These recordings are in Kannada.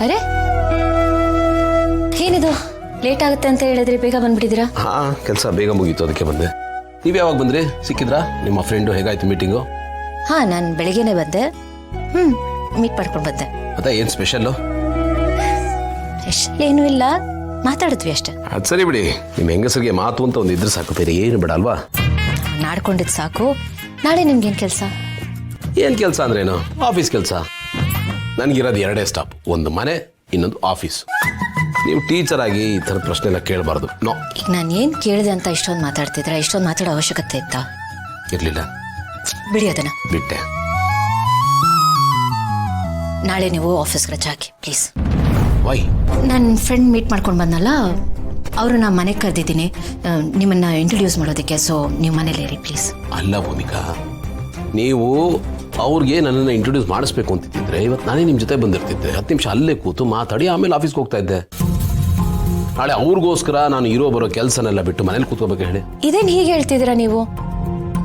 ಅರೆ ಏನಿದು ಲೇಟ್ ಆಗುತ್ತೆ ಅಂತ ಹೇಳಿದ್ರಿ, ಬೇಗ ಬಂದ್ಬಿಟ್ಟಿದ್ದೀರಾ? ಕೆಲಸ ಬೇಗ ಮುಗೀತು, ಅದಕ್ಕೆ ಬಂದೆ. ನೀವು ಯಾವಾಗ ಬಂದ್ರಿ? ಸಿಕ್ಕಿದ್ರಾ ನಿಮ್ಮ ಫ್ರೆಂಡು? ಹೇಗಾಯ್ತು ಮೀಟಿಂಗು? ನಾನು ಬೆಳಿಗ್ಗೆನೆ ಬಂದೆ. ಮೀಟ್ ಮಾಡ್ಕೊಂಡು ಬಂದೆ. ಮತ್ತೆ ಏನು ಸ್ಪೆಷಲ್ಲು? ಏನೂ ಇಲ್ಲ, ಮಾತಾಡಿದ್ವಿ ಅಷ್ಟೇ. ಅದು ಸರಿ ಬಿಡಿ, ನಿಮ್ಮ ಹೆಂಗಸರಿಗೆ ಮಾತು ಅಂತ ಒಂದು ಇದ್ರೆ ಸಾಕು, ಬೇರೆ ಏನು ಬೇಡ ಅಲ್ವಾ? ನಾಡ್ಕೊಂಡಿದ್ದು ಸಾಕು. ನಾಳೆ ನಿಮ್ಗೇನು ಕೆಲಸ? ಏನು ಕೆಲಸ ಅಂದ್ರೇನು? ಆಫೀಸ್ ಕೆಲಸ. ನನಗಿರೋದು ಎರಡೇ ಸ್ಟಾಪ್, ಒಂದು ಮನೆ, ಇನ್ನೊಂದು ಆಫೀಸ್. ನೀವು ಟೀಚರ್ ಆಗಿ ಈ ಥರದ ಪ್ರಶ್ನೆ ಎಲ್ಲ ಕೇಳಬಾರ್ದು. ನೋ. ಈಗ ನಾನು ಏನು ಕೇಳಿದೆ ಅಂತ ಇಷ್ಟೊಂದು ಮಾತಾಡ್ತಿದ್ರೆ, ಇಷ್ಟೊಂದು ಮಾತಾಡೋ ಅವಶ್ಯಕತೆ ಇತ್ತಾ? ಇರಲಿಲ್ಲ. ಬಿಡಿ ಅದನ್ನ. ಬಿಟ್ಟೆ. ನಾಳೆ ನೀವು ಆಫೀಸ್ಗೆ ರಜೆ ಹಾಕಿ ಪ್ಲೀಸ್. ವೈ? ನನ್ನ ಫ್ರೆಂಡ್ ಮೀಟ್ ಮಾಡ್ಕೊಂಡು ಬಂದಲ್ಲ, ಅವರು ನಾನು ಮನೆಗೆ ಕರೆದಿದ್ದೀನಿ ನಿಮ್ಮನ್ನು ಇಂಟ್ರೊಡ್ಯೂಸ್ ಮಾಡೋದಕ್ಕೆ. ಸೊ ನೀವು ಮನೇಲಿ ಪ್ಲೀಸ್. ಅಲ್ಲ ಭೂಮಿಕಾ, ನೀವು ಅವ್ರಿಗೆ ನನ್ನನ್ನು ಇಂಟ್ರೊಡ್ಯೂಸ್ ಮಾಡಿಸ್ಬೇಕು ಅಂತಿದ್ದಿದ್ರೆ ಇವತ್ತು ನಾನೇ ನಿಮ್ಮ ಜೊತೆ ಬಂದಿರ್ತಿದ್ದೆ. 10 ನಿಮಿಷ ಅಲ್ಲೇ ಕೂತು ಮಾತಾಡಿ ಆಮೇಲೆ ಆಫೀಸ್ಗೆ ಹೋಗ್ತಾ ಇದ್ದೆ. ನಾಳೆ ಅವ್ರಿಗೋಸ್ಕರ ನಾನು ಇರೋ ಬರೋ ಕೆಲಸನೆಲ್ಲ ಬಿಟ್ಟು ಮನೇಲಿ ಕೂತ್ಕೋಬೇಕು ಹೇಳಿ? ಇದೇನು ಹೀಗೆ ಹೇಳ್ತಿದ್ದೀರಾ ನೀವು?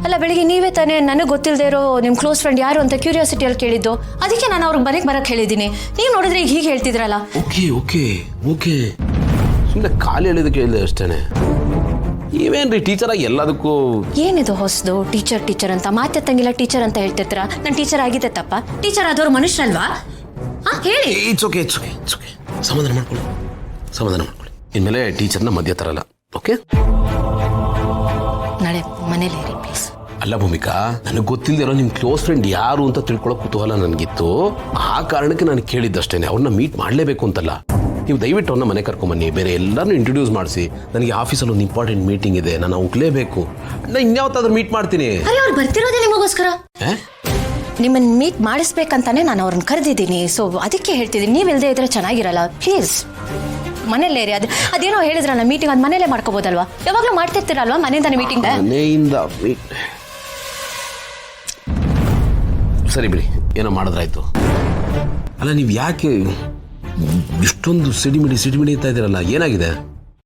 ಅಲ್ಲ, ಬೆಳಿಗ್ಗೆ ನೀವೇ ತಾನೇ ನನಗೆ ಗೊತ್ತಿಲ್ಲದೆ ಇರೋ ನಿಮ್ಮ ಕ್ಲೋಸ್ ಫ್ರೆಂಡ್ ಯಾರು ಅಂತ ಕ್ಯೂರಿಯಾಸಿಟಿಯಲ್ಲಿ ಕೇಳಿದ್ದು. ಅದಕ್ಕೆ ನಾನು ಅವ್ರಿಗೆ ಮನೆಗೆ ಬರೋಕ್ಕೆ ಹೇಳಿದ್ದೀನಿ. ನೀವು ನೋಡಿದ್ರೆ ಈಗ ಹೀಗೆ ಹೇಳ್ತಿದ್ರಲ್ಲ. ಓಕೆ ಓಕೆ ಓಕೆ, ಸುಮ್ಮನೆ ಖಾಲಿ ಹೇಳಿದಕ್ಕೆ ಹೇಳಿದೆ ಅಷ್ಟೇ. ನೀವೇನ್ರಿ ಟೀಚರ್ ಆಗಿ ಎಲ್ಲದಕ್ಕೂ? ಏನಿದು ಹೊಸದು? ಟೀಚರ್ ಅಂತ ಮಾತೆತ್ತಂಗಿಲ್ಲ, ಟೀಚರ್ ಅಂತ ಹೇಳ್ತಿರ್ತೀರಾ. ನಾನು ಟೀಚರ್ ಆಗಿದ್ದೆ ತಪ್ಪ? ಟೀಚರ್ ಆದವ್ರು ಮನುಷ್ಯರಲ್ವಾ? ಹೇಳಿ. It's okay. ಸಮಾಧಾನ ಮಾಡ್ಕೊಳ್ಳಿ. ಇನ್ಮೇಲೆ ಟೀಚರ್ನ ಮಧ್ಯ ತರಲ್ಲ. ಓಕೆ? ನಾಳೆ ಮನೇಲಿ ಪ್ಲೀಸ್. ಅಲ್ಲ ಭೂಮಿಕಾ, ನನಗೆ ಗೊತ್ತಿಲ್ಲದಿರೋ ನಿಮ್ಮ ಕ್ಲೋಸ್ ಫ್ರೆಂಡ್ ಯಾರು ಅಂತ ತಿಳ್ಕೊಳ್ಳೋ ಕುತೂಹಲ ನನಗಿತ್ತು. ಆ ಕಾರಣಕ್ಕೆ ನಾನು ಕೇಳಿದ್ದಷ್ಟೇ. ಅವ್ರನ್ನ ಮೀಟ್ ಮಾಡಲೇಬೇಕು ಅಂತಲ್ಲ. ನೀವು ದಯವಿಟ್ಟು ಅವ್ರನ್ನ ಮನೆ ಕರ್ಕೊಂಬನ್ನಿ, ಬೇರೆ ಎಲ್ಲರನ್ನೂ ಇಂಟ್ರೊಡ್ಯೂಸ್ ಮಾಡಿಸಿ. ನನಗೆ ಆಫೀಸಲ್ಲಿ ಒಂದು ಇಂಪಾರ್ಟೆಂಟ್ ಮೀಟಿಂಗ್ ಇದೆ, ನಾನು ಹೋಗ್ಲೇಬೇಕು. ನಾನು ಇನ್ಯಾವತ್ತಾದ್ರೂ ಮೀಟ್ ಮಾಡ್ತೀನಿ. ಅವ್ರು ಬರ್ತಿರೋದೇ ನಿಮಗೋಸ್ಕರ. ನಿಮ್ಮನ್ನು ಮೀಟ್ ಮಾಡಿಸ್ಬೇಕಂತಾನೆ ನಾನು ಅವ್ರನ್ನ ಕರೆದಿದ್ದೀನಿ. ಸೊ ಅದಕ್ಕೆ ಹೇಳ್ತಿದ್ದೀನಿ, ನೀವಿಲ್ಲದೆ ಇದ್ರೆ ಚೆನ್ನಾಗಿರಲ್ಲ. ಪ್ಲೀಸ್ ಮನೇಲೇ ಇರಿ. ಅದೇನೋ ಹೇಳಿದ್ರಲ್ಲ ಮೀಟಿಂಗ್, ಅದು ಮನೇಲೇ ಮಾಡ್ಕೋಬೋದಲ್ವಾ? ಯಾವಾಗಲೂ ಮಾಡ್ತಿರ್ತೀರಲ್ವಾ ಮನೆಯಿಂದಾನೆ ಮೀಟಿಂಗ್? ಸರಿ ಬಿಡಿ, ಏನೋ ಮಾಡಿದ್ರಾಯ್ತು. ಅಲ್ಲ, ನೀವು ಯಾಕೆ ಇಷ್ಟೊಂದು ಸಿಡಿಮಿಡಿ ಅಂತ ಇದ್ದೀರಲ್ಲ, ಏನಾಗಿದೆ?